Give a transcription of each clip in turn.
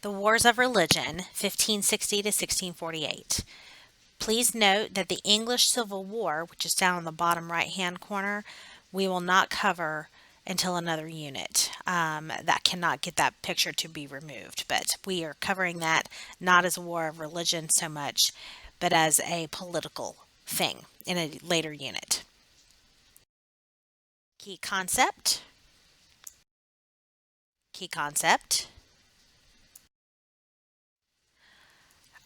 The Wars of Religion, 1560 to 1648. Please note that the English Civil War, which is down on the bottom right-hand corner, we will not cover until another unit. That cannot get that picture to be removed, but we are covering that not as a war of religion so much, but as a political thing in a later unit. Key concept. Key concept.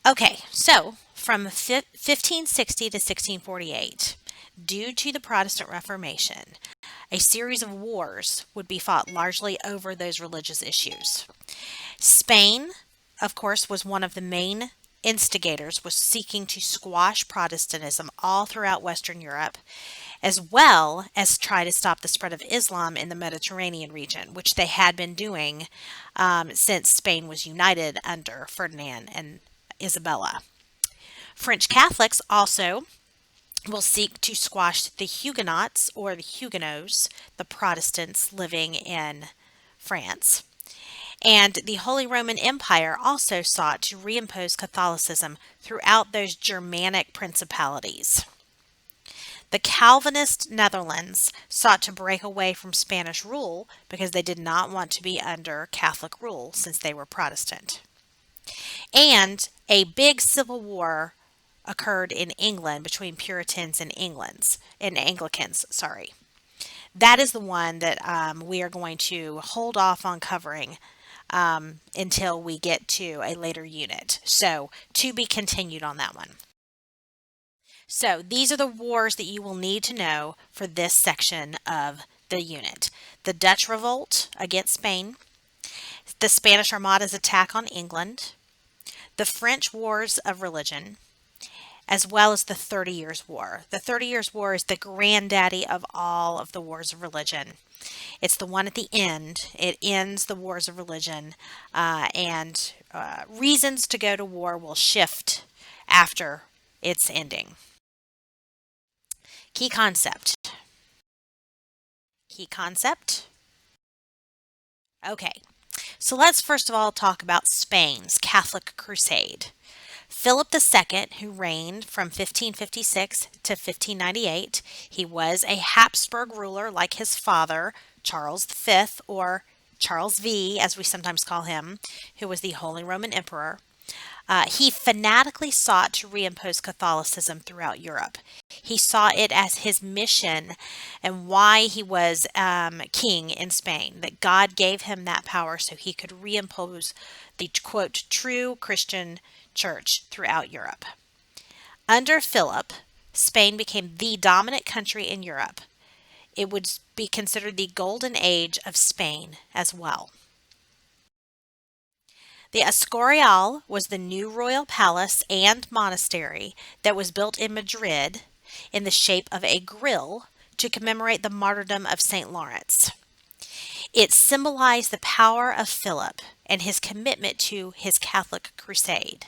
Okay, so from 1560 to 1648, due to the Protestant Reformation, a series of wars would be fought largely over those religious issues. Spain, of course, was one of the main instigators, was seeking to squash Protestantism all throughout Western Europe, as well as try to stop the spread of Islam in the Mediterranean region, which they had been doing since Spain was united under Ferdinand and Isabella. French Catholics also will seek to squash the Huguenots or the Huguenots, the Protestants living in France. And the Holy Roman Empire also sought to reimpose Catholicism throughout those Germanic principalities. The Calvinist Netherlands sought to break away from Spanish rule because they did not want to be under Catholic rule since they were Protestant. And a big civil war occurred in England between Puritans and Anglicans. That is the one that we are going to hold off on covering until we get to a later unit. So, to be continued on that one. So, these are the wars that you will need to know for this section of the unit. The Dutch Revolt against Spain, the Spanish Armada's attack on England, the French Wars of Religion, as well as the 30 Years' War. The 30 Years' War is the granddaddy of all of the wars of religion. It's the one at the end. It ends the wars of religion, and reasons to go to war will shift after its ending. Key concept. Key concept. Okay, so let's first of all talk about Spain's Catholic Crusade. Philip II, who reigned from 1556 to 1598, he was a Habsburg ruler like his father, Charles V, or Charles V, as we sometimes call him, who was the Holy Roman Emperor. He fanatically sought to reimpose Catholicism throughout Europe. He saw it as his mission and why he was king in Spain, that God gave him that power so he could reimpose the, quote, true Christian church throughout Europe. Under Philip, Spain became the dominant country in Europe. It would be considered the golden age of Spain as well. The Escorial was the new royal palace and monastery that was built in Madrid in the shape of a grill to commemorate the martyrdom of St. Lawrence. It symbolized the power of Philip and his commitment to his Catholic crusade.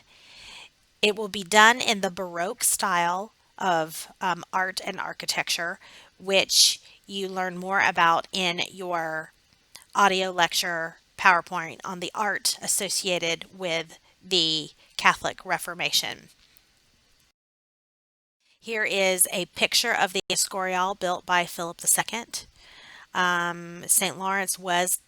It will be done in the Baroque style of art and architecture, which you learn more about in your audio lecture PowerPoint on the art associated with the Catholic Reformation. Here is a picture of the Escorial built by Philip II. St. Lawrence was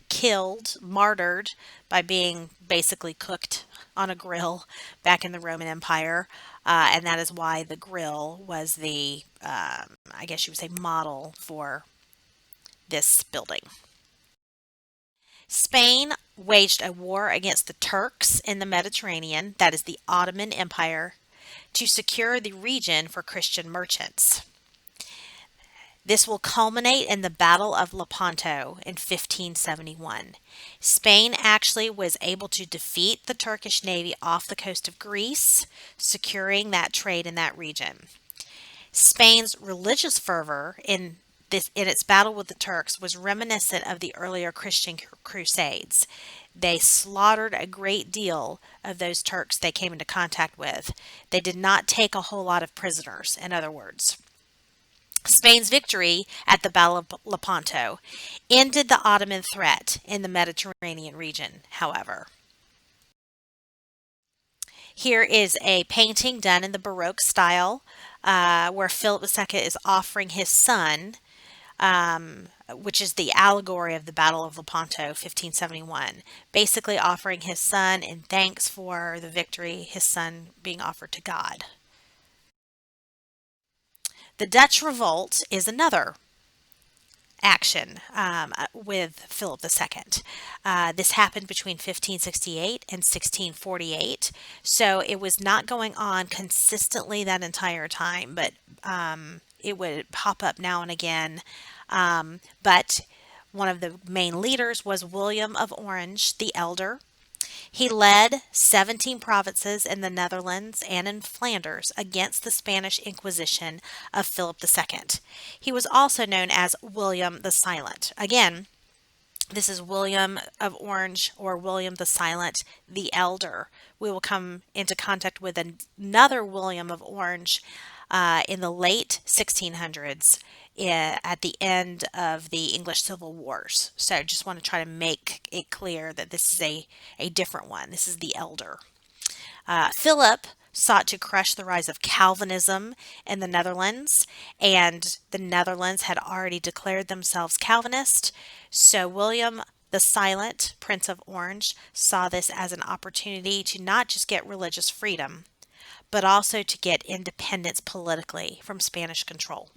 killed, martyred by being basically cooked on a grill back in the Roman Empire. And that is why the grill was the, I guess you would say, model for this building. Spain waged a war against the Turks in the Mediterranean, that is the Ottoman Empire, to secure the region for Christian merchants. This will culminate in the Battle of Lepanto in 1571. Spain actually was able to defeat the Turkish navy off the coast of Greece, securing that trade in that region. Spain's religious fervor in its battle with the Turks was reminiscent of the earlier Christian crusades. They slaughtered a great deal of those Turks they came into contact with. They did not take a whole lot of prisoners, in other words. Spain's victory at the Battle of Lepanto ended the Ottoman threat in the Mediterranean region, however. Here is a painting done in the Baroque style where Philip II is offering his son, which is the allegory of the Battle of Lepanto, 1571, basically offering his son in thanks for the victory, his son being offered to God. The Dutch Revolt is another action with Philip II. This happened between 1568 and 1648, so it was not going on consistently that entire time, but it would pop up now and again. But one of the main leaders was William of Orange the Elder. He led 17 provinces in the Netherlands and in Flanders against the Spanish Inquisition of Philip II. He was also known as William the Silent. Again, this is William of Orange or William the Silent, the Elder. We will come into contact with another William of Orange in the late 1600s at the end of the English Civil Wars. So I just want to try to make it clear that this is a different one. This is the Elder. Philip sought to crush the rise of Calvinism in the Netherlands, and the Netherlands had already declared themselves Calvinist. So William the Silent, Prince of Orange, saw this as an opportunity to not just get religious freedom, but also to get independence politically from Spanish control.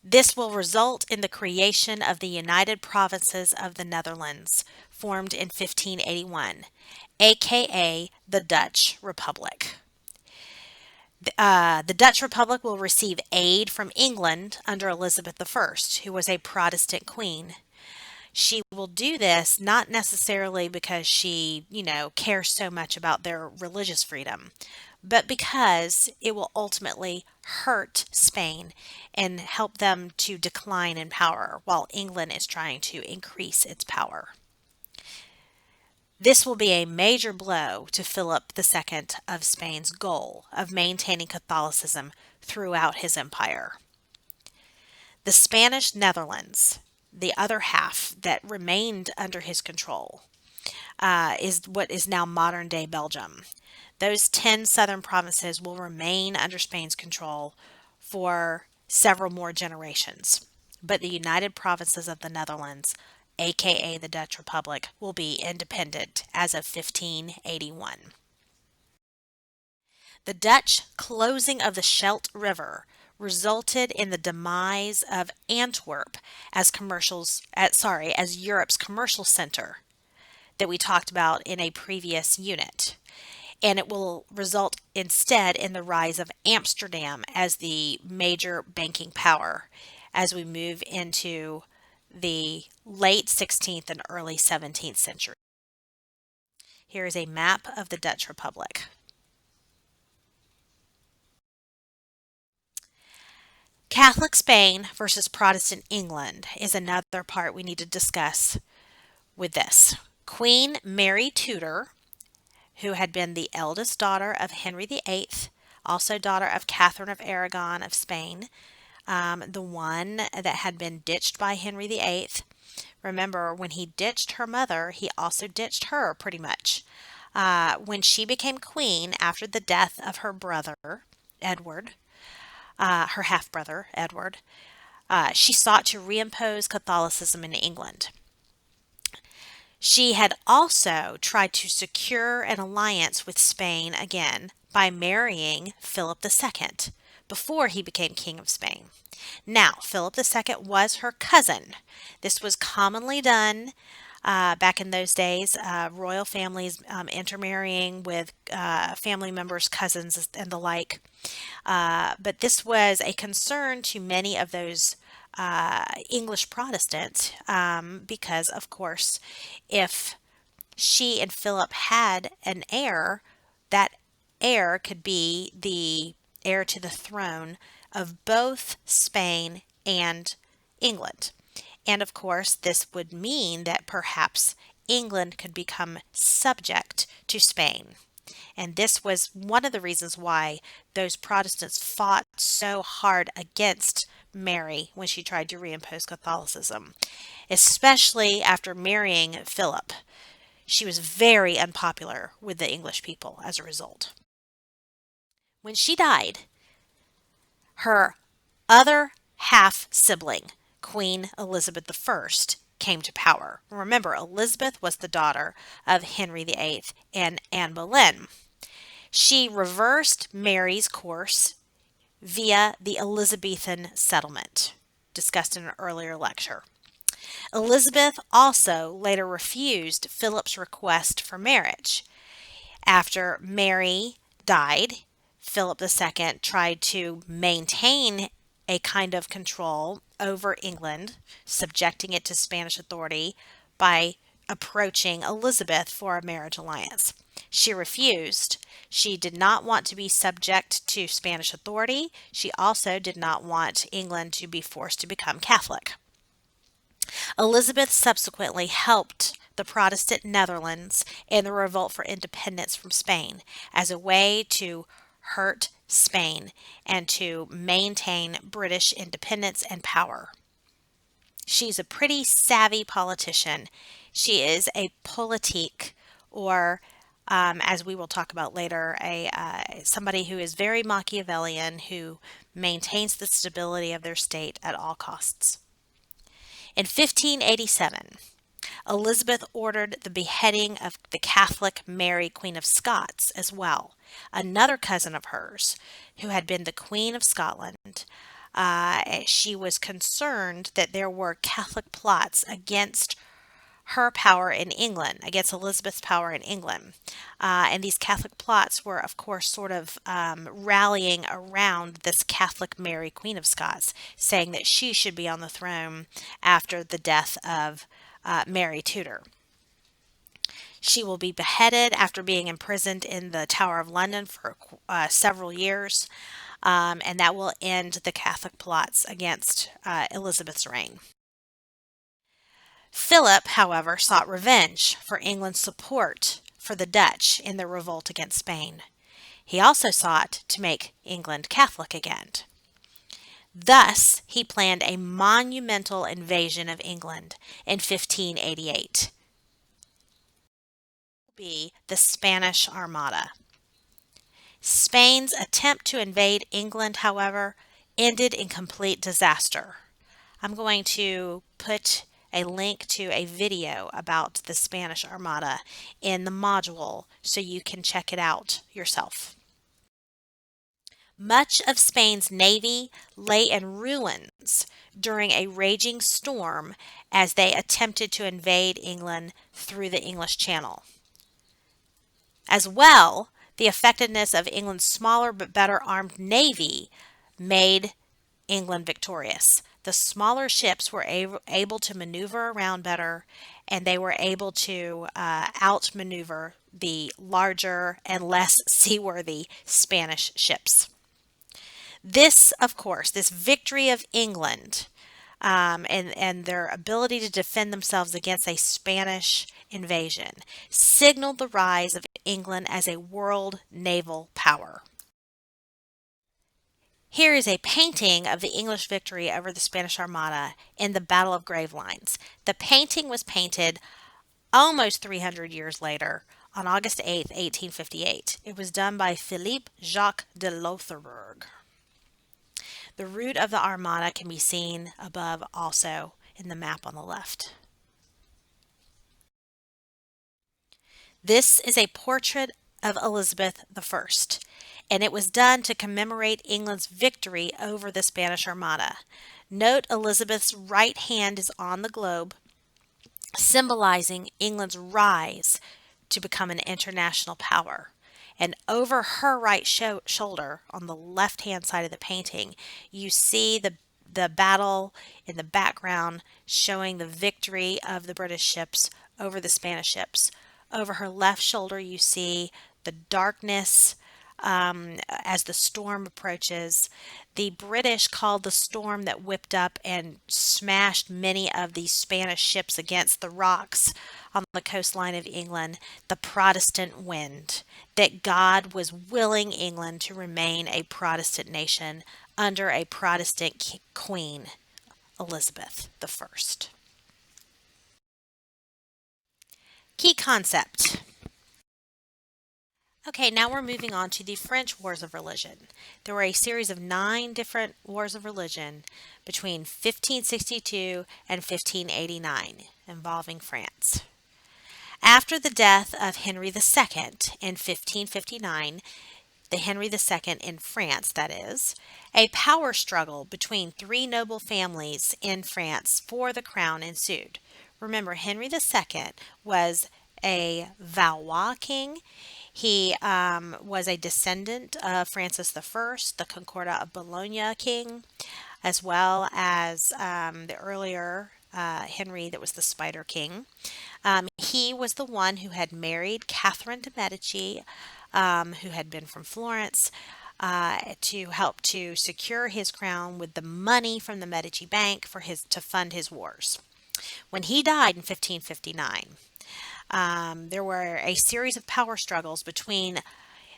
This will result in the creation of the United Provinces of the Netherlands, formed in 1581, aka the Dutch Republic. The Dutch Republic will receive aid from England under Elizabeth I, who was a Protestant queen. She will do this not necessarily because she, cares so much about their religious freedom, but because it will ultimately hurt Spain and help them to decline in power while England is trying to increase its power. This will be a major blow to Philip II of Spain's goal of maintaining Catholicism throughout his empire. The Spanish Netherlands, the other half that remained under his control, is what is now modern-day Belgium. Those 10 southern provinces will remain under Spain's control for several more generations. But the United Provinces of the Netherlands, aka the Dutch Republic, will be independent as of 1581. The Dutch closing of the Scheldt River resulted in the demise of Antwerp as Europe's commercial center that we talked about in a previous unit. And it will result instead in the rise of Amsterdam as the major banking power as we move into the late 16th and early 17th century. Here is a map of the Dutch Republic. Catholic Spain versus Protestant England is another part we need to discuss with this. Queen Mary Tudor, who had been the eldest daughter of Henry VIII, also daughter of Catherine of Aragon of Spain, the one that had been ditched by Henry VIII. Remember, when he ditched her mother, he also ditched her pretty much. When she became queen after the death of her brother, Edward, her half-brother, Edward, she sought to reimpose Catholicism in England. She had also tried to secure an alliance with Spain again by marrying Philip II before he became King of Spain. Now, Philip II was her cousin. This was commonly done back in those days, royal families intermarrying with family members, cousins, and the like. But this was a concern to many of those English Protestants because, of course, if she and Philip had an heir, that heir could be the heir to the throne of both Spain and England. And of course, this would mean that perhaps England could become subject to Spain. And this was one of the reasons why those Protestants fought so hard against Mary when she tried to reimpose Catholicism, especially after marrying Philip. She was very unpopular with the English people as a result. When she died, her other half sibling, Queen Elizabeth I, came to power. Remember, Elizabeth was the daughter of Henry VIII and Anne Boleyn. She reversed Mary's course via the Elizabethan settlement, discussed in an earlier lecture. Elizabeth also later refused Philip's request for marriage. After Mary died, Philip II tried to maintain a kind of control over England, subjecting it to Spanish authority by approaching Elizabeth for a marriage alliance. She refused. She did not want to be subject to Spanish authority. She also did not want England to be forced to become Catholic. Elizabeth subsequently helped the Protestant Netherlands in the revolt for independence from Spain as a way to hurt Spain and to maintain British independence and power. She's a pretty savvy politician. She is a politique, or as we will talk about later, somebody who is very Machiavellian, who maintains the stability of their state at all costs. In 1587, Elizabeth ordered the beheading of the Catholic Mary, Queen of Scots, as well, another cousin of hers, who had been the Queen of Scotland. She was concerned that there were Catholic plots against her power in England, against Elizabeth's power in England. And these Catholic plots were, of course, sort of rallying around this Catholic Mary, Queen of Scots, saying that she should be on the throne after the death of Mary Tudor. She will be beheaded after being imprisoned in the Tower of London for several years, and that will end the Catholic plots against Elizabeth's reign. Philip, however, sought revenge for England's support for the Dutch in their revolt against Spain. He also sought to make England Catholic again. Thus, he planned a monumental invasion of England in 1588. Be the Spanish Armada. Spain's attempt to invade England, however, ended in complete disaster. I'm going to put a link to a video about the Spanish Armada in the module so you can check it out yourself. Much of Spain's navy lay in ruins during a raging storm as they attempted to invade England through the English Channel. As well, the effectiveness of England's smaller but better armed navy made England victorious. The smaller ships were able to maneuver around better, and they were able to outmaneuver the larger and less seaworthy Spanish ships. This, of course, this victory of England and their ability to defend themselves against a Spanish invasion signaled the rise of England as a world naval power. Here is a painting of the English victory over the Spanish Armada in the Battle of Gravelines. The painting was painted almost 300 years later on August 8, 1858. It was done by Philippe Jacques de Loutherbourg. The route of the Armada can be seen above also in the map on the left. This is a portrait of Elizabeth I, and it was done to commemorate England's victory over the Spanish Armada. Note Elizabeth's right hand is on the globe, symbolizing England's rise to become an international power. And over her right shoulder, on the left-hand side of the painting, you see the battle in the background showing the victory of the British ships over the Spanish ships. Over her left shoulder, you see the darkness as the storm approaches. The British called the storm that whipped up and smashed many of these Spanish ships against the rocks on the coastline of England the Protestant wind, that God was willing England to remain a Protestant nation under a Protestant queen, Elizabeth I. Key concept. Okay, now we're moving on to the French Wars of Religion. There were a series of 9 different wars of religion between 1562 and 1589 involving France. After the death of Henry II in 1559, the Henry II in France, that is, a power struggle between 3 noble families in France for the crown ensued. Remember, Henry II was a Valois king. He was a descendant of Francis I, the Concordat of Bologna king, as well as the earlier Henry that was the Spider King. He was the one who had married Catherine de' Medici, who had been from Florence, to help to secure his crown with the money from the Medici Bank to fund his wars. When he died in 1559, there were a series of power struggles between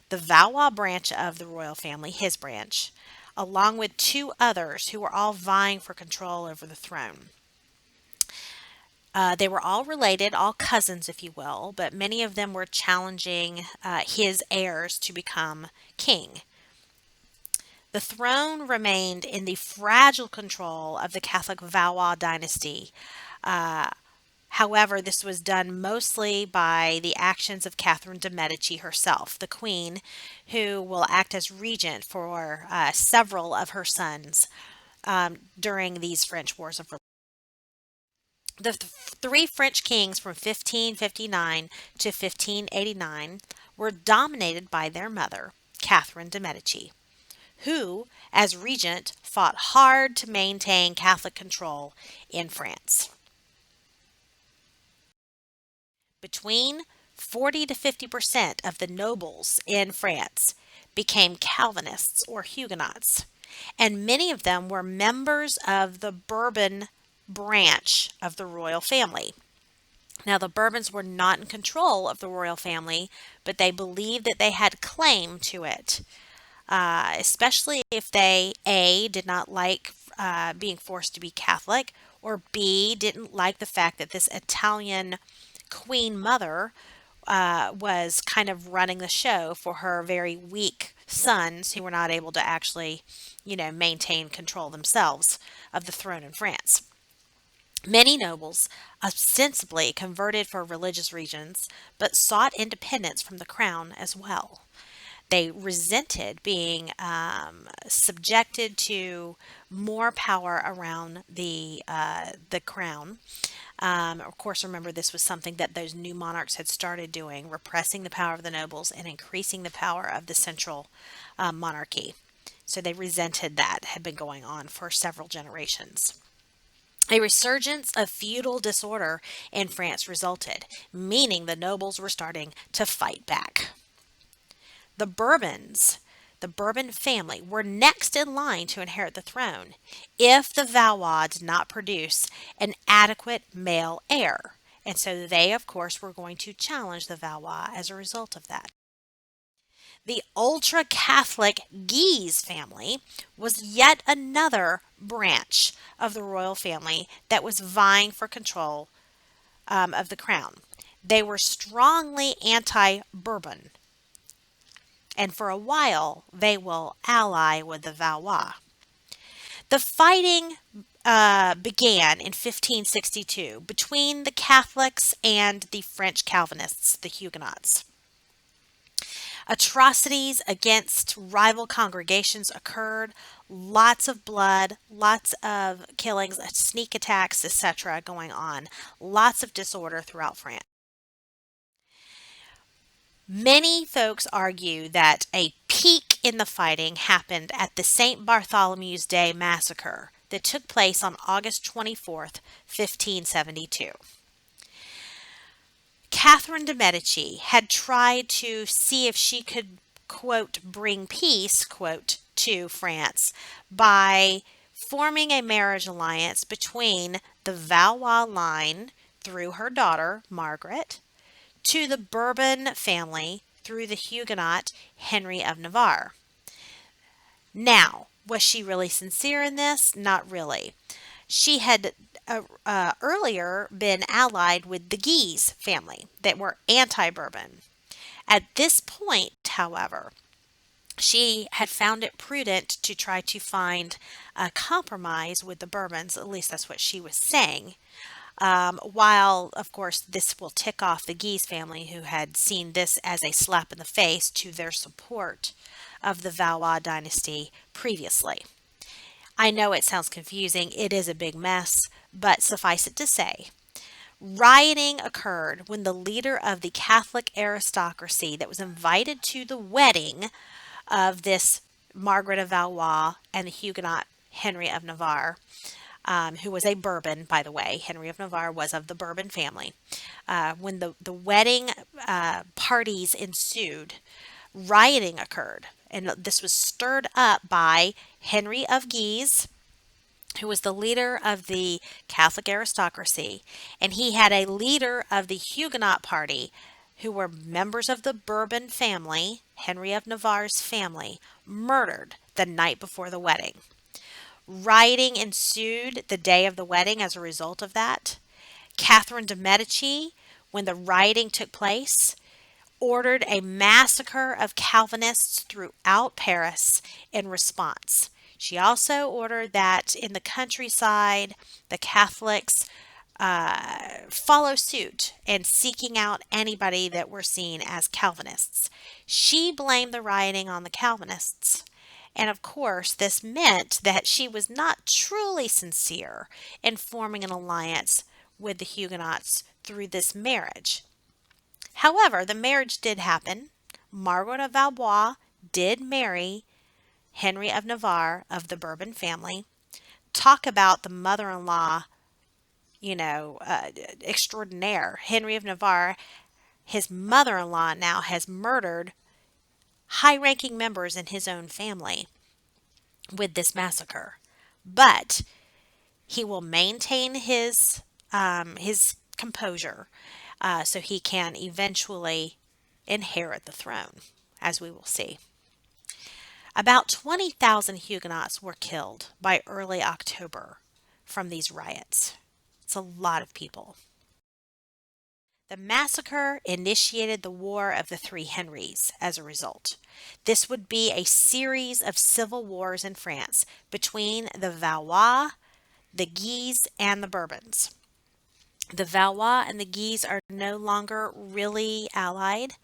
the Valois branch of the royal family, his branch, along with 2 others who were all vying for control over the throne. They were all related, all cousins, if you will, but many of them were challenging his heirs to become king. The throne remained in the fragile control of the Catholic Valois dynasty. However, this was done mostly by the actions of Catherine de' Medici herself, the queen, who will act as regent for several of her sons during these French Wars of Religion. The 3 French kings from 1559 to 1589 were dominated by their mother, Catherine de' Medici, who, as regent, fought hard to maintain Catholic control in France. Between 40 to 50% of the nobles in France became Calvinists or Huguenots, and many of them were members of the Bourbon branch of the royal family. Now, the Bourbons were not in control of the royal family, but they believed that they had claim to it, especially if they, A, did not like being forced to be Catholic, or B, didn't like the fact that this Italian queen mother was kind of running the show for her very weak sons who were not able to actually, maintain control themselves of the throne in France. Many nobles ostensibly converted for religious reasons, but sought independence from the crown as well. They resented being subjected to more power around the crown. Of course, remember this was something that those new monarchs had started doing, repressing the power of the nobles and increasing the power of the central monarchy. So they resented that had been going on for several generations. A resurgence of feudal disorder in France resulted, meaning the nobles were starting to fight back. The Bourbons, the Bourbon family, were next in line to inherit the throne if the Valois did not produce an adequate male heir. And so they, of course, were going to challenge the Valois as a result of that. The ultra-Catholic Guise family was yet another branch of the royal family that was vying for control of the crown. They were strongly anti-Bourbon, and for a while they will ally with the Valois. The fighting began in 1562 between the Catholics and the French Calvinists, the Huguenots. Atrocities against rival congregations occurred, lots of blood, lots of killings, sneak attacks, etc. going on, lots of disorder throughout France. Many folks argue that a peak in the fighting happened at the St. Bartholomew's Day massacre that took place on August 24th, 1572. Catherine de' Medici had tried to see if she could, quote, bring peace, quote, to France by forming a marriage alliance between the Valois line through her daughter, Margaret, to the Bourbon family through the Huguenot Henry of Navarre. Now, was she really sincere in this? Not really. She had earlier been allied with the Guise family that were anti Bourbon. At this point, however, she had found it prudent to try to find a compromise with the Bourbons. At least that's what she was saying. While, of course, this will tick off the Guise family, who had seen this as a slap in the face to their support of the Valois dynasty previously. I know it sounds confusing. It is a big mess, but suffice it to say, rioting occurred when the leader of the Catholic aristocracy that was invited to the wedding of this Margaret of Valois and the Huguenot Henry of Navarre, who was a Bourbon, by the way. Henry of Navarre was of the Bourbon family. When the wedding parties ensued, rioting occurred. And this was stirred up by Henry of Guise, who was the leader of the Catholic aristocracy. And he had a leader of the Huguenot party, who were members of the Bourbon family, Henry of Navarre's family, murdered the night before the wedding. Rioting ensued the day of the wedding as a result of that. Catherine de' Medici, when the rioting took place, ordered a massacre of Calvinists throughout Paris in response. She also ordered that in the countryside, the Catholics follow suit and seeking out anybody that were seen as Calvinists. She blamed the rioting on the Calvinists. And of course, this meant that she was not truly sincere in forming an alliance with the Huguenots through this marriage. However, the marriage did happen. Margaret of Valois did marry Henry of Navarre of the Bourbon family. Talk about the mother-in-law, extraordinaire. Henry of Navarre, his mother-in-law now has murdered high-ranking members in his own family with this massacre. But he will maintain his composure so he can eventually inherit the throne, as we will see. About 20,000 Huguenots were killed by early October from these riots. It's a lot of people. The massacre initiated the War of the Three Henrys as a result. This would be a series of civil wars in France between the Valois, the Guise, and the Bourbons. The Valois and the Guise are no longer really allied.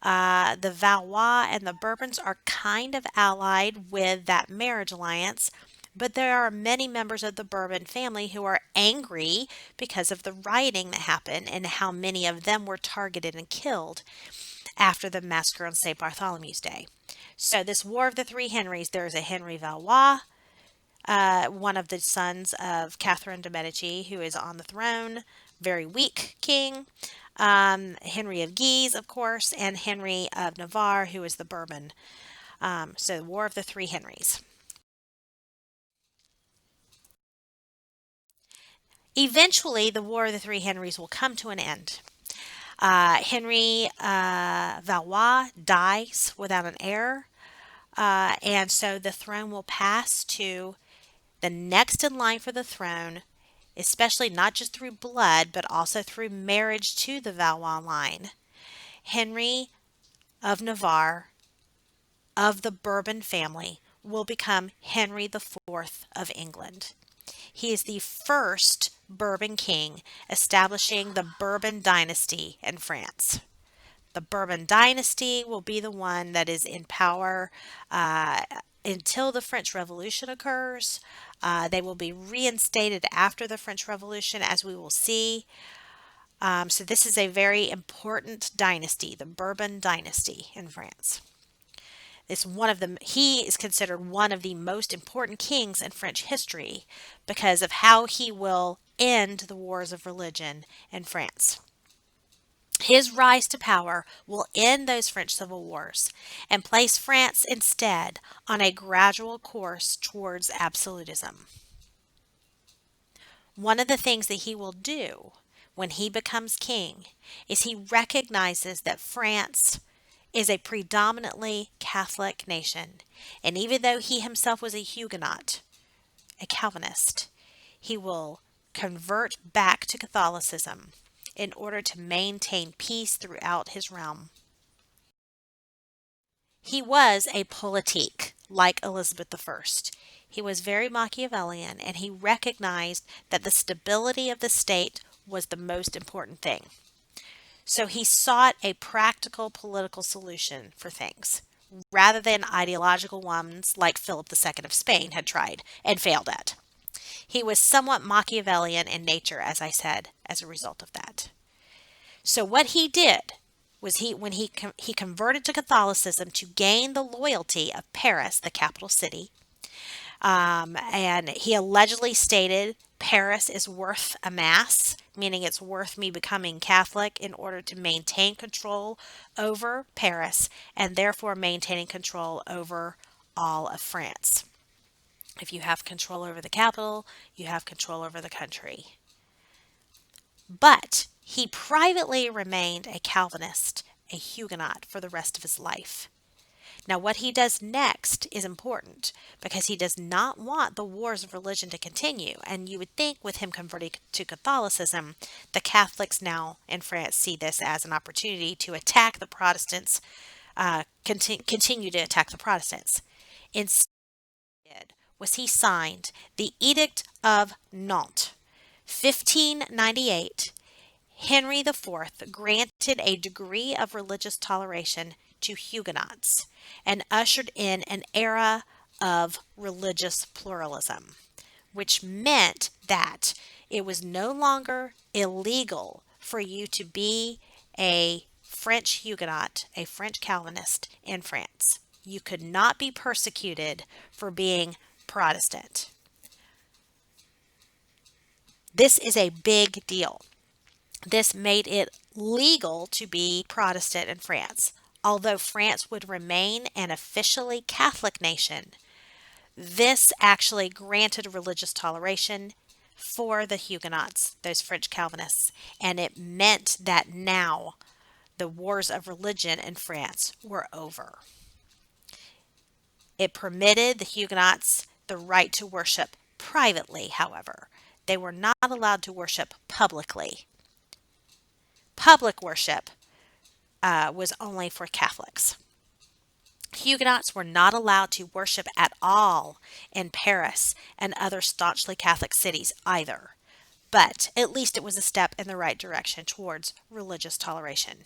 The Valois and the Bourbons are kind of allied with that marriage alliance, but there are many members of the Bourbon family who are angry because of the rioting that happened and how many of them were targeted and killed after the massacre on St. Bartholomew's Day. So this War of the Three Henrys, there is a Henry Valois, one of the sons of Catherine de' Medici, who is on the throne, very weak king. Henry of Guise, of course, and Henry of Navarre, who is the Bourbon. So the War of the Three Henrys. Eventually, the War of the Three Henrys will come to an end. Henry Valois dies without an heir, and so the throne will pass to the next in line for the throne, especially not just through blood, but also through marriage to the Valois line. Henry of Navarre of the Bourbon family will become Henry IV of England. He is the first Bourbon king, establishing the Bourbon dynasty in France. The Bourbon dynasty will be the one that is in power until the French Revolution occurs. They will be reinstated after the French Revolution, as we will see. So this is a very important dynasty, the Bourbon dynasty in France. He is considered one of the most important kings in French history because of how he will end the wars of religion in France. His rise to power will end those French civil wars and place France instead on a gradual course towards absolutism. One of the things that he will do when he becomes king is he recognizes that France is a predominantly Catholic nation. And even though he himself was a Huguenot, a Calvinist, he will convert back to Catholicism in order to maintain peace throughout his realm. He was a politique, like Elizabeth I. He was very Machiavellian, and he recognized that the stability of the state was the most important thing. So he sought a practical political solution for things, rather than ideological ones like Philip II of Spain had tried and failed at. He was somewhat Machiavellian in nature, as I said, as a result of that. So what he did was he converted to Catholicism to gain the loyalty of Paris, the capital city, and he allegedly stated Paris is worth a mass, meaning it's worth me becoming Catholic in order to maintain control over Paris and therefore maintaining control over all of France. If you have control over the capital, you have control over the country. But he privately remained a Calvinist, a Huguenot, for the rest of his life. Now, what he does next is important because he does not want the wars of religion to continue. And you would think with him converting to Catholicism, the Catholics now in France see this as an opportunity to attack the Protestants, continue to attack the Protestants. Instead, was he signed the Edict of Nantes, 1598. Henry IV granted a degree of religious toleration to Huguenots and ushered in an era of religious pluralism, which meant that it was no longer illegal for you to be a French Huguenot, a French Calvinist in France. You could not be persecuted for being Protestant. This is a big deal. This made it legal to be Protestant in France. Although France would remain an officially Catholic nation, this actually granted religious toleration for the Huguenots, those French Calvinists, and it meant that now the wars of religion in France were over. It permitted the Huguenots the right to worship privately, however. They were not allowed to worship publicly. Public worship was only for Catholics. Huguenots were not allowed to worship at all in Paris and other staunchly Catholic cities either, but at least it was a step in the right direction towards religious toleration.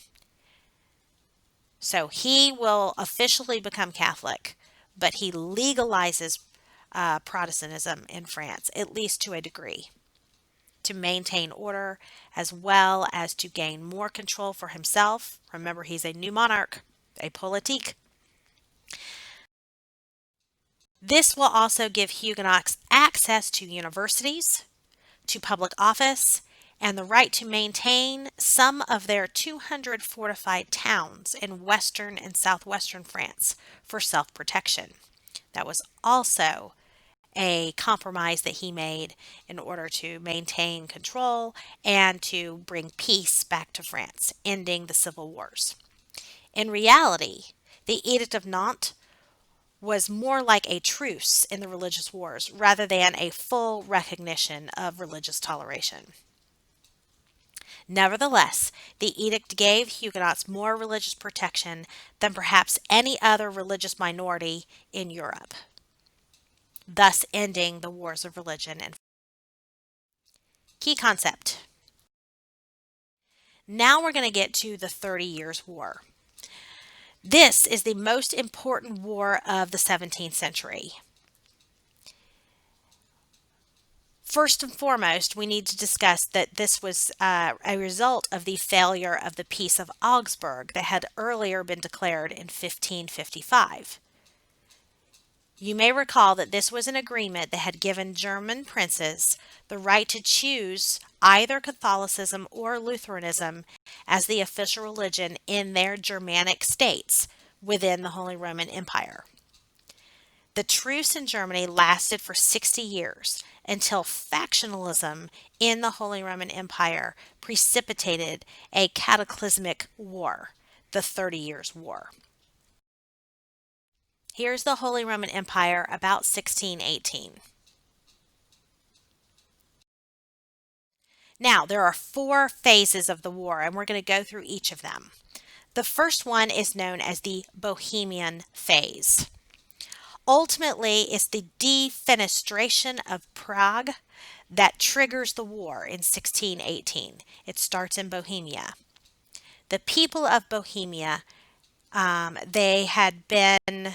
So he will officially become Catholic, but he legalizes Protestantism in France, at least to a degree, to maintain order as well as to gain more control for himself. Remember, he's a new monarch, a politique. This will also give Huguenots access to universities, to public office, and the right to maintain some of their 200 fortified towns in western and southwestern France for self-protection. That was also a compromise that he made in order to maintain control and to bring peace back to France, ending the civil wars. In reality, the Edict of Nantes was more like a truce in the religious wars rather than a full recognition of religious toleration. Nevertheless, the edict gave Huguenots more religious protection than perhaps any other religious minority in Europe, thus ending the wars of religion. And key concept. Now we're going to get to the 30 Years' War. This is the most important war of the 17th century. First and foremost, we need to discuss that this was a result of the failure of the Peace of Augsburg that had earlier been declared in 1555. You may recall that this was an agreement that had given German princes the right to choose either Catholicism or Lutheranism as the official religion in their Germanic states within the Holy Roman Empire. The truce in Germany lasted for 60 years until factionalism in the Holy Roman Empire precipitated a cataclysmic war, the 30 Years' War. Here's the Holy Roman Empire about 1618. Now, there are 4 phases of the war, and we're going to go through each of them. The first one is known as the Bohemian Phase. Ultimately, it's the defenestration of Prague that triggers the war in 1618. It starts in Bohemia. The people of Bohemia, they had been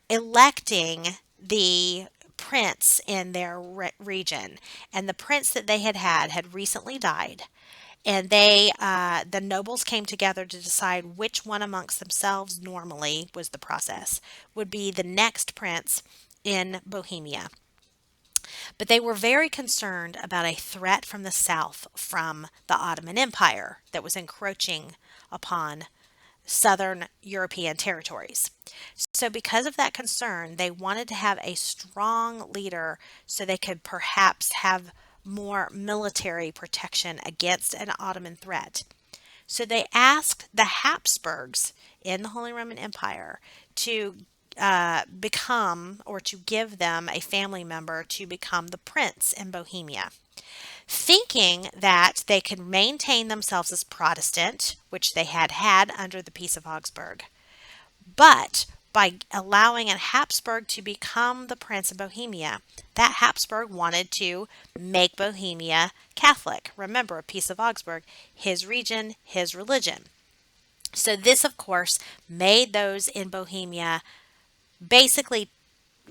electing the prince in their region, and the prince that they had recently died, and the nobles came together to decide which one amongst themselves, normally was the process, would be the next prince in Bohemia. But they were very concerned about a threat from the south from the Ottoman Empire that was encroaching upon southern European territories. So, because of that concern, they wanted to have a strong leader so they could perhaps have more military protection against an Ottoman threat. So, they asked the Habsburgs in the Holy Roman Empire to become or to give them a family member to become the prince in Bohemia, thinking that they could maintain themselves as Protestant, which they had under the Peace of Augsburg. But by allowing a Habsburg to become the prince of Bohemia, that Habsburg wanted to make Bohemia Catholic. Remember, Peace of Augsburg, his region, his religion. So this, of course, made those in Bohemia basically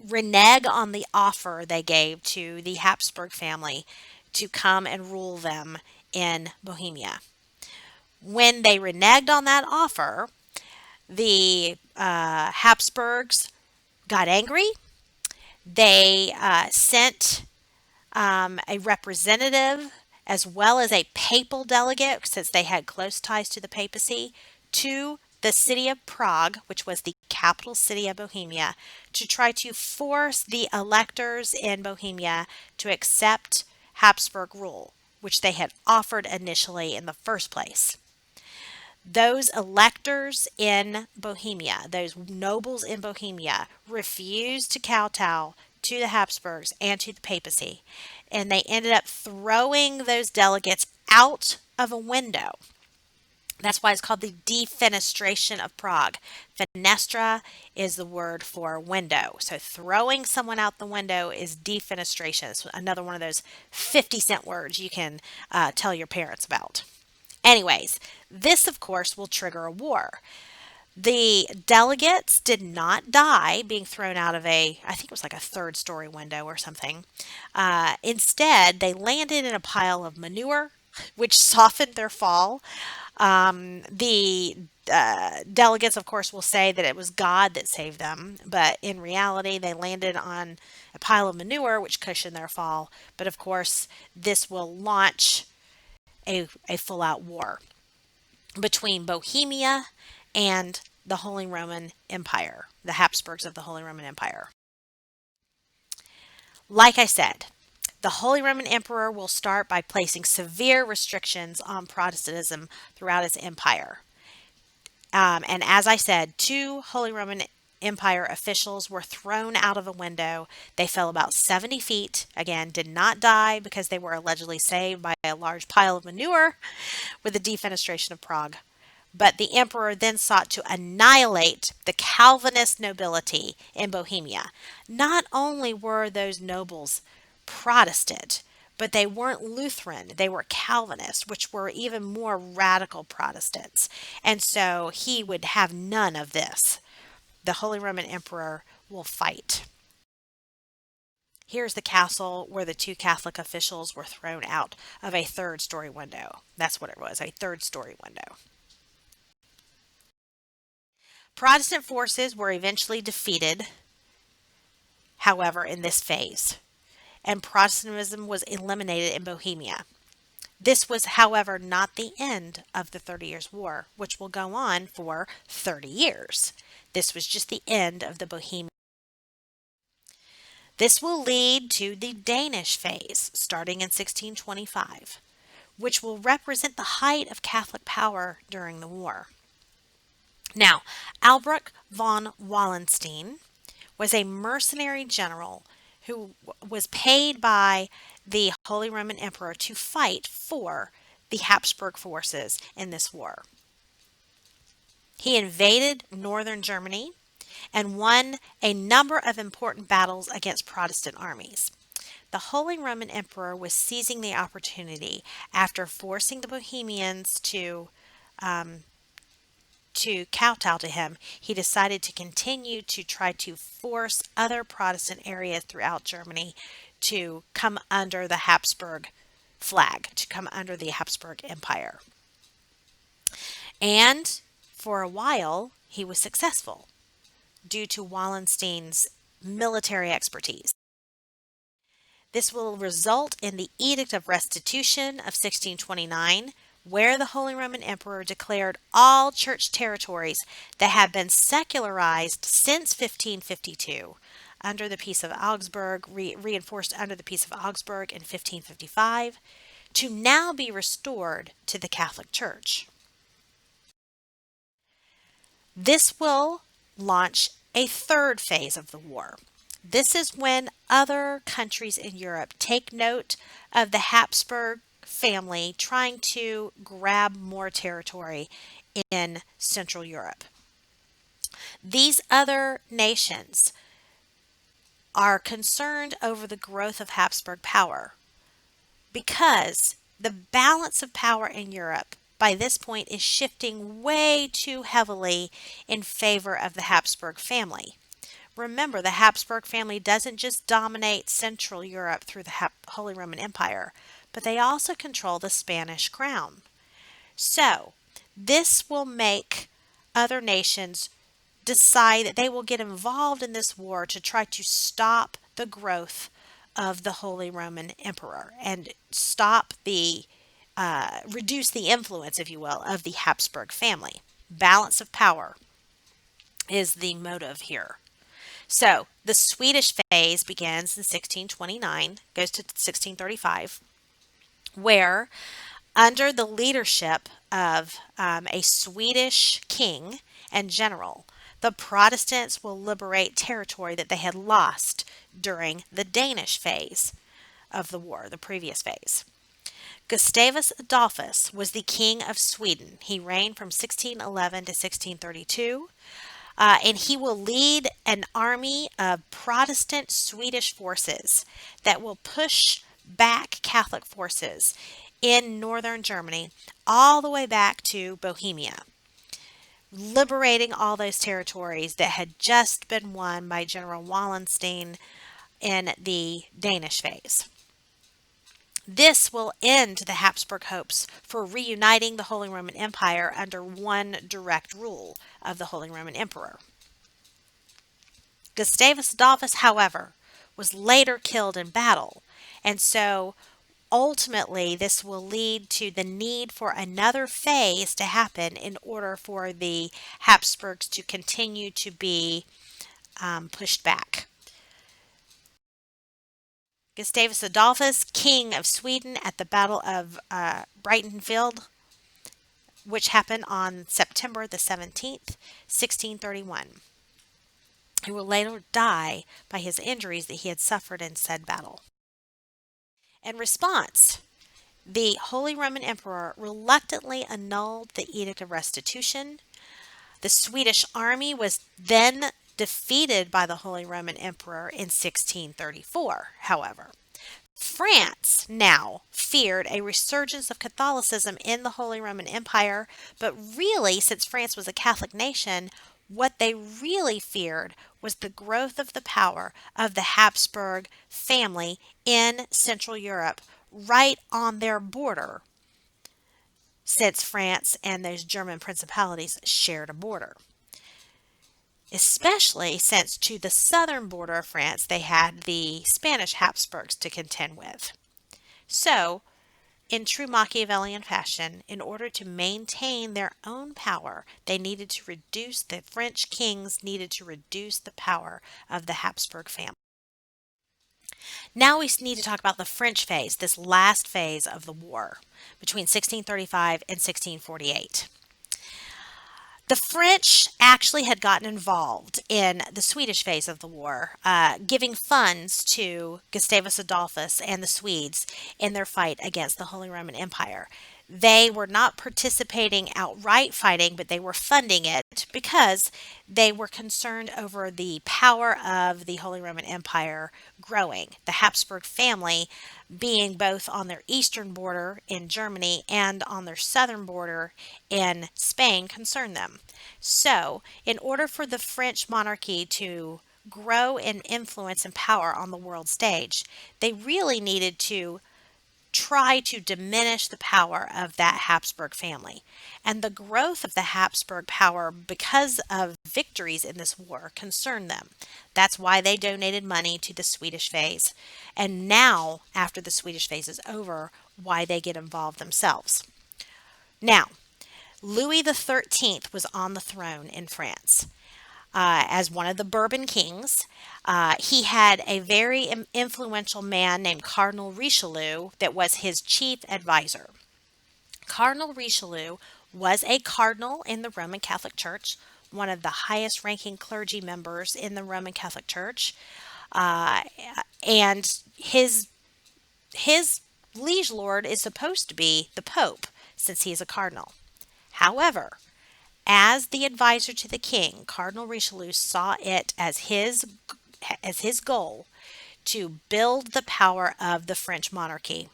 renege on the offer they gave to the Habsburg family to come and rule them in Bohemia. When they reneged on that offer, the Habsburgs got angry. They sent a representative as well as a papal delegate, since they had close ties to the papacy, to the city of Prague, which was the capital city of Bohemia, to try to force the electors in Bohemia to accept Habsburg rule, which they had offered initially in the first place. Those electors in Bohemia, those nobles in Bohemia, refused to kowtow to the Habsburgs and to the papacy, and they ended up throwing those delegates out of a window. That's why it's called the defenestration of Prague. Fenestra is the word for window. So throwing someone out the window is defenestration. It's another one of those 50-cent words you can tell your parents about. Anyways, this, of course, will trigger a war. The delegates did not die being thrown out of I think it was like a 3rd-story window or something. Instead, they landed in a pile of manure, which softened their fall. The delegates, of course, will say that it was God that saved them, but in reality, they landed on a pile of manure, which cushioned their fall. But of course, this will launch a full-out war between Bohemia and the Holy Roman Empire, the Habsburgs of the Holy Roman Empire. Like I said, the Holy Roman Emperor will start by placing severe restrictions on Protestantism throughout his empire. And as I said, 2 Holy Roman Empire officials were thrown out of a window. They fell about 70 feet. Again, did not die because they were allegedly saved by a large pile of manure with the defenestration of Prague. But the emperor then sought to annihilate the Calvinist nobility in Bohemia. Not only were those nobles Protestant, but they weren't Lutheran. They were Calvinist, which were even more radical Protestants. And so he would have none of this. The Holy Roman Emperor will fight. Here's the castle where the 2 Catholic officials were thrown out of a 3rd-story window. That's what it was, a 3rd-story window. Protestant forces were eventually defeated, however, in this phase, and Protestantism was eliminated in Bohemia. This was, however, not the end of the 30 Years' War, which will go on for 30 years. This was just the end of the Bohemian This will lead to the Danish Phase, starting in 1625, which will represent the height of Catholic power during the war. Now, Albrecht von Wallenstein was a mercenary general who was paid by the Holy Roman Emperor to fight for the Habsburg forces in this war. He invaded northern Germany and won a number of important battles against Protestant armies. The Holy Roman Emperor was seizing the opportunity after forcing the Bohemians to kowtow to him. He decided to continue to try to force other Protestant areas throughout Germany to come under the Habsburg flag, to come under the Habsburg Empire. And for a while, he was successful due to Wallenstein's military expertise. This will result in the Edict of Restitution of 1629, where the Holy Roman Emperor declared all church territories that had been secularized since 1552 under the Peace of Augsburg, reinforced under the Peace of Augsburg in 1555, to now be restored to the Catholic Church. This will launch a third phase of the war. This is when other countries in Europe take note of the Habsburg family trying to grab more territory in Central Europe. These other nations are concerned over the growth of Habsburg power because the balance of power in Europe by this point is shifting way too heavily in favor of the Habsburg family. Remember, the Habsburg family doesn't just dominate Central Europe through the Holy Roman Empire, but they also control the Spanish crown. So, this will make other nations decide that they will get involved in this war to try to stop the growth of the Holy Roman Emperor and stop reduce the influence, if you will, of the Habsburg family. Balance of power is the motive here. So the Swedish phase begins in 1629, goes to 1635, where under the leadership of a Swedish king and general, the Protestants will liberate territory that they had lost during the Danish phase of the war, the previous phase. Gustavus Adolphus was the king of Sweden. He reigned from 1611 to 1632. And he will lead an army of Protestant Swedish forces that will push back Catholic forces in northern Germany all the way back to Bohemia, liberating all those territories that had just been won by General Wallenstein in the Danish phase. This will end the Habsburg hopes for reuniting the Holy Roman Empire under one direct rule of the Holy Roman Emperor. Gustavus Adolphus, however, was later killed in battle, and so ultimately this will lead to the need for another phase to happen in order for the Habsburgs to continue to be pushed back. Gustavus Adolphus, king of Sweden, at the Battle of Breitenfeld, which happened on September the 17th, 1631. He will later die by his injuries that he had suffered in said battle. In response, the Holy Roman Emperor reluctantly annulled the Edict of Restitution. The Swedish army was then defeated by the Holy Roman Emperor in 1634, however. France now feared a resurgence of Catholicism in the Holy Roman Empire, but really, since France was a Catholic nation, what they really feared was the growth of the power of the Habsburg family in Central Europe, right on their border, since France and those German principalities shared a border. Especially since to the southern border of France they had the Spanish Habsburgs to contend with. So, in true Machiavellian fashion, in order to maintain their own power, the French kings needed to reduce the power of the Habsburg family. Now we need to talk about the French phase, this last phase of the war between 1635 and 1648. The French actually had gotten involved in the Swedish phase of the war, giving funds to Gustavus Adolphus and the Swedes in their fight against the Holy Roman Empire. They were not participating outright fighting, but they were funding it because they were concerned over the power of the Holy Roman Empire growing. The Habsburg family being both on their eastern border in Germany and on their southern border in Spain concerned them. So, in order for the French monarchy to grow in influence and power on the world stage, they really needed to try to diminish the power of that Habsburg family. And the growth of the Habsburg power because of victories in this war concerned them. That's why they donated money to the Swedish phase. And now, after the Swedish phase is over, why they get involved themselves. Now, Louis XIII was on the throne in France. As one of the Bourbon kings. He had a very influential man named Cardinal Richelieu that was his chief advisor. Cardinal Richelieu was a cardinal in the Roman Catholic Church, one of the highest ranking clergy members in the Roman Catholic Church. And his liege lord is supposed to be the Pope since he is a cardinal. However, as the advisor to the king, Cardinal Richelieu saw it as his goal to build the power of the French monarchy.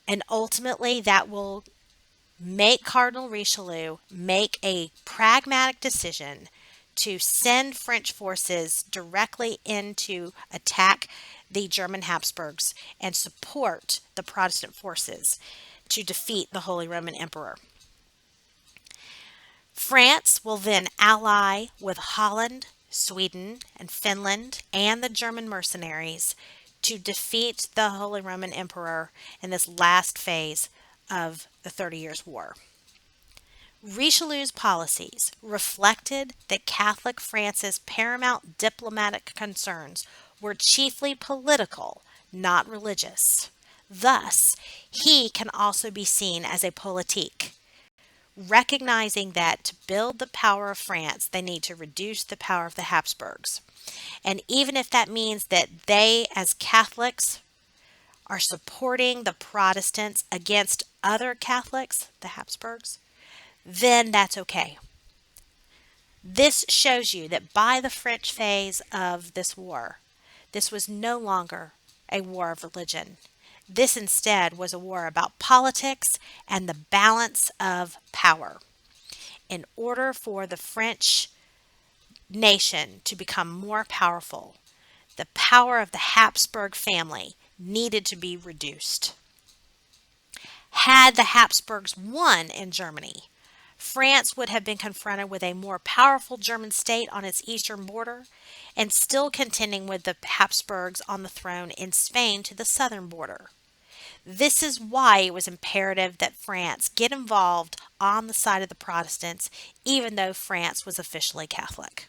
And ultimately, that will make Cardinal Richelieu make a pragmatic decision to send French forces directly in to attack the German Habsburgs and support the Protestant forces to defeat the Holy Roman Emperor. France will then ally with Holland, Sweden, and Finland and the German mercenaries to defeat the Holy Roman Emperor in this last phase of the 30 Years' War. Richelieu's policies reflected that Catholic France's paramount diplomatic concerns were chiefly political, not religious. Thus, he can also be seen as a politique, recognizing that to build the power of France, they need to reduce the power of the Habsburgs. And even if that means that they, as Catholics, are supporting the Protestants against other Catholics, the Habsburgs, then that's okay. This shows you that by the French phase of this war, this was no longer a war of religion. This instead was a war about politics and the balance of power. In order for the French nation to become more powerful, the power of the Habsburg family needed to be reduced. Had the Habsburgs won in Germany, France would have been confronted with a more powerful German state on its eastern border and still contending with the Habsburgs on the throne in Spain to the southern border. This is why it was imperative that France get involved on the side of the Protestants, even though France was officially Catholic.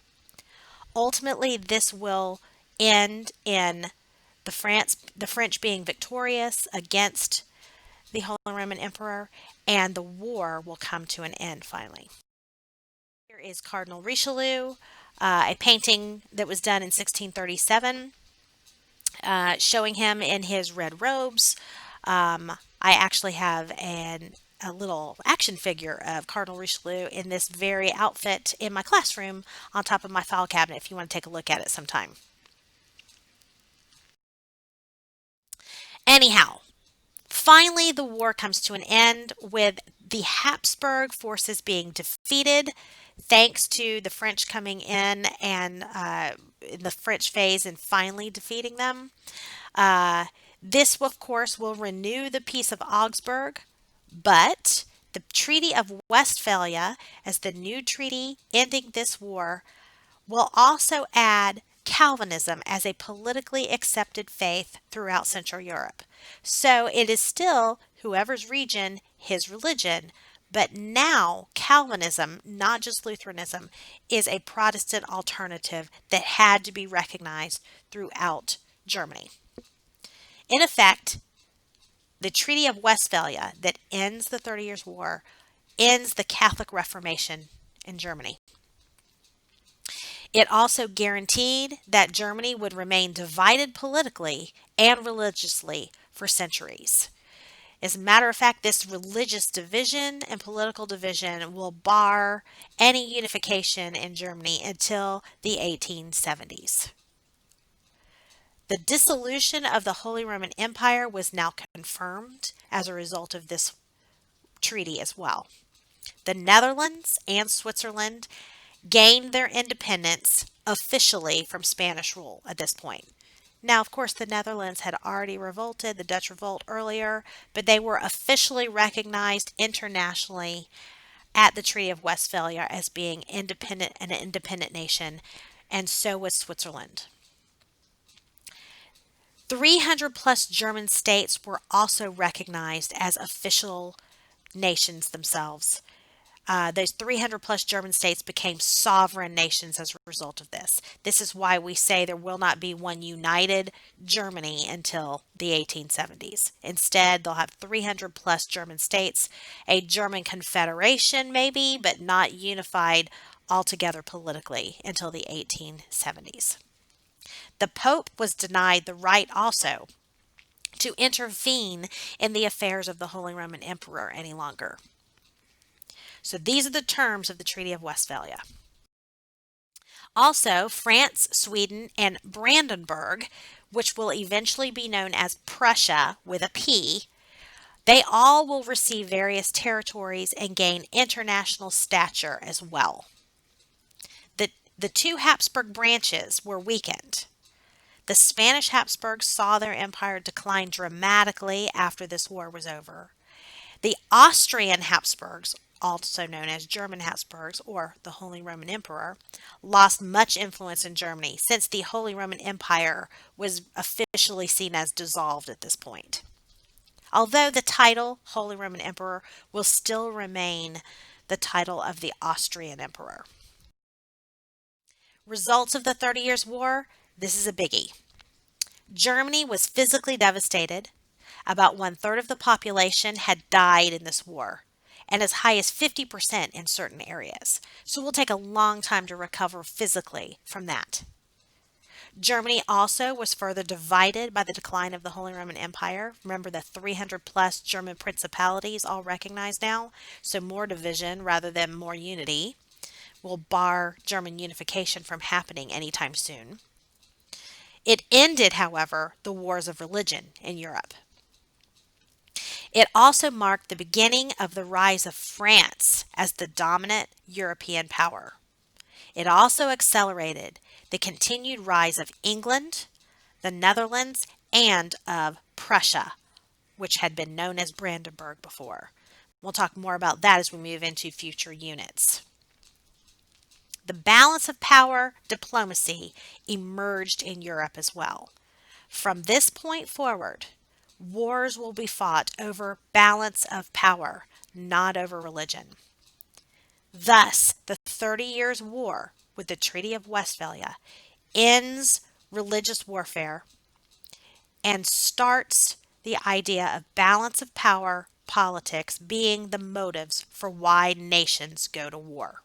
Ultimately, this will end in the French being victorious against the Holy Roman Emperor, and the war will come to an end finally. Here is Cardinal Richelieu, a painting that was done in 1637, showing him in his red robes. I actually have a little action figure of Cardinal Richelieu in this very outfit in my classroom on top of my file cabinet if you want to take a look at it sometime. Anyhow, finally the war comes to an end with the Habsburg forces being defeated thanks to the French coming in and in the French phase and finally defeating them. This, of course, will renew the Peace of Augsburg, but the Treaty of Westphalia, as the new treaty ending this war, will also add Calvinism as a politically accepted faith throughout Central Europe. So it is still whoever's region, his religion, but now Calvinism, not just Lutheranism, is a Protestant alternative that had to be recognized throughout Germany. In effect, the Treaty of Westphalia that ends the 30 Years' War ends the Catholic Reformation in Germany. It also guaranteed that Germany would remain divided politically and religiously for centuries. As a matter of fact, this religious division and political division will bar any unification in Germany until the 1870s. The dissolution of the Holy Roman Empire was now confirmed as a result of this treaty as well. The Netherlands and Switzerland gained their independence officially from Spanish rule at this point. Now, of course, the Netherlands had already revolted, the Dutch revolt earlier, but they were officially recognized internationally at the Treaty of Westphalia as being independent, an independent nation, and so was Switzerland. 300 plus German states were also recognized as official nations themselves. Those 300 plus German states became sovereign nations as a result of this. This is why we say there will not be one united Germany until the 1870s. Instead, they'll have 300 plus German states, a German confederation maybe, but not unified altogether politically until the 1870s. The Pope was denied the right also to intervene in the affairs of the Holy Roman Emperor any longer. So these are the terms of the Treaty of Westphalia. Also, France, Sweden, and Brandenburg, which will eventually be known as Prussia with a P, they all will receive various territories and gain international stature as well. The two Habsburg branches were weakened. The Spanish Habsburgs saw their empire decline dramatically after this war was over. The Austrian Habsburgs, also known as German Habsburgs or the Holy Roman Emperor, lost much influence in Germany since the Holy Roman Empire was officially seen as dissolved at this point. Although the title Holy Roman Emperor will still remain the title of the Austrian Emperor. Results of the 30 Years' War, this is a biggie. Germany was physically devastated. About 1/3 of the population had died in this war, and as high as 50% in certain areas. So it will take a long time to recover physically from that. Germany also was further divided by the decline of the Holy Roman Empire. Remember the 300 plus German principalities all recognized now, so more division rather than more unity will bar German unification from happening anytime soon. It ended, however, the wars of religion in Europe. It also marked the beginning of the rise of France as the dominant European power. It also accelerated the continued rise of England, the Netherlands, and of Prussia, which had been known as Brandenburg before. We'll talk more about that as we move into future units. The balance of power diplomacy emerged in Europe as well. From this point forward, wars will be fought over balance of power, not over religion. Thus, the 30 Years' War with the Treaty of Westphalia ends religious warfare and starts the idea of balance of power politics being the motives for why nations go to war.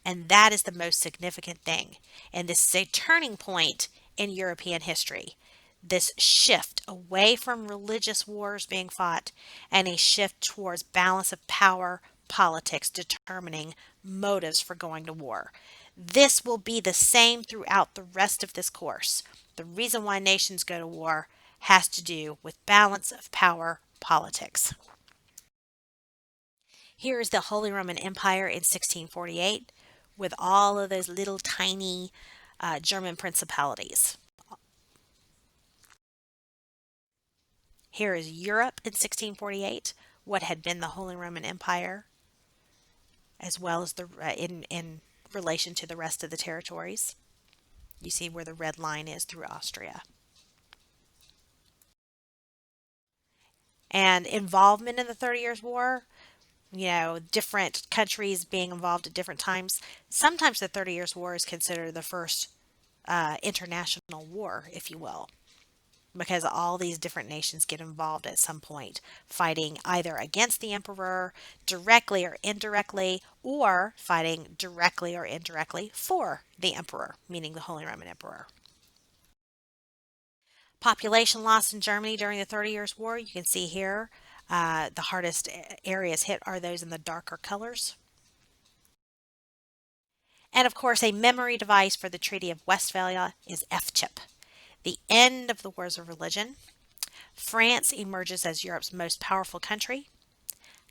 And that is the most significant thing. And this is a turning point in European history. This shift away from religious wars being fought and a shift towards balance of power politics determining motives for going to war. This will be the same throughout the rest of this course. The reason why nations go to war has to do with balance of power politics. Here is the Holy Roman Empire in 1648 with all of those little tiny German principalities. Here is Europe in 1648, what had been the Holy Roman Empire, as well as in relation to the rest of the territories. You see where the red line is through Austria. And involvement in the 30 Years' War, different countries being involved at different times. Sometimes the 30 Years' War is considered the first international war, if you will, because all these different nations get involved at some point, fighting either against the emperor directly or indirectly, or fighting directly or indirectly for the emperor, meaning the Holy Roman Emperor. Population loss in Germany during the 30 Years' War, you can see here the hardest areas hit are those in the darker colors. And of course, a memory device for the Treaty of Westphalia is F-chip. The end of the wars of religion. France emerges as Europe's most powerful country.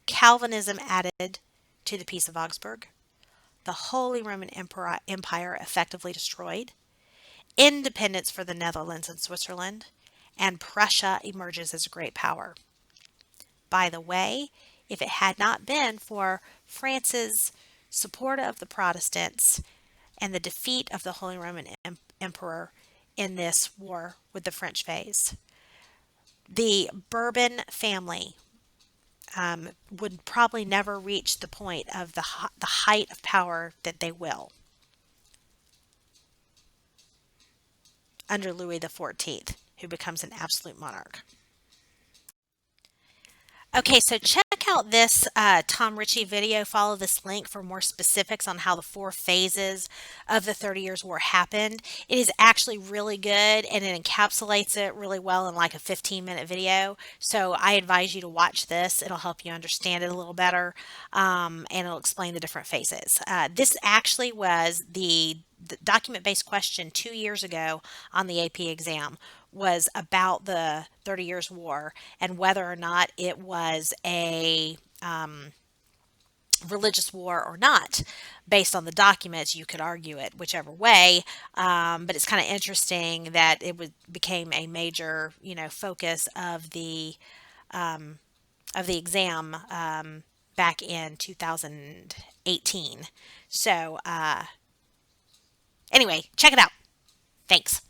Calvinism added to the Peace of Augsburg. The Holy Roman Empire effectively destroyed. Independence for the Netherlands and Switzerland. And Prussia emerges as a great power. By the way, if it had not been for France's support of the Protestants and the defeat of the Holy Roman Emperor in this war with the French Phase, the Bourbon family would probably never reach the point of the height of power that they will under Louis XIV, who becomes an absolute monarch. Okay, so check out this Tom Ritchie video. Follow this link for more specifics on how the 4 phases of the 30 Years' War happened. It is actually really good, and it encapsulates it really well in like a 15-minute video. So I advise you to watch this. It'll help you understand it a little better, and it'll explain the different phases. This actually was the document-based question 2 years ago on the AP exam, was about the 30 Years' War and whether or not it was a religious war or not. Based on the documents, you could argue it whichever way, but it's kind of interesting that it became a major, focus of the exam back in 2018. So anyway, check it out. Thanks.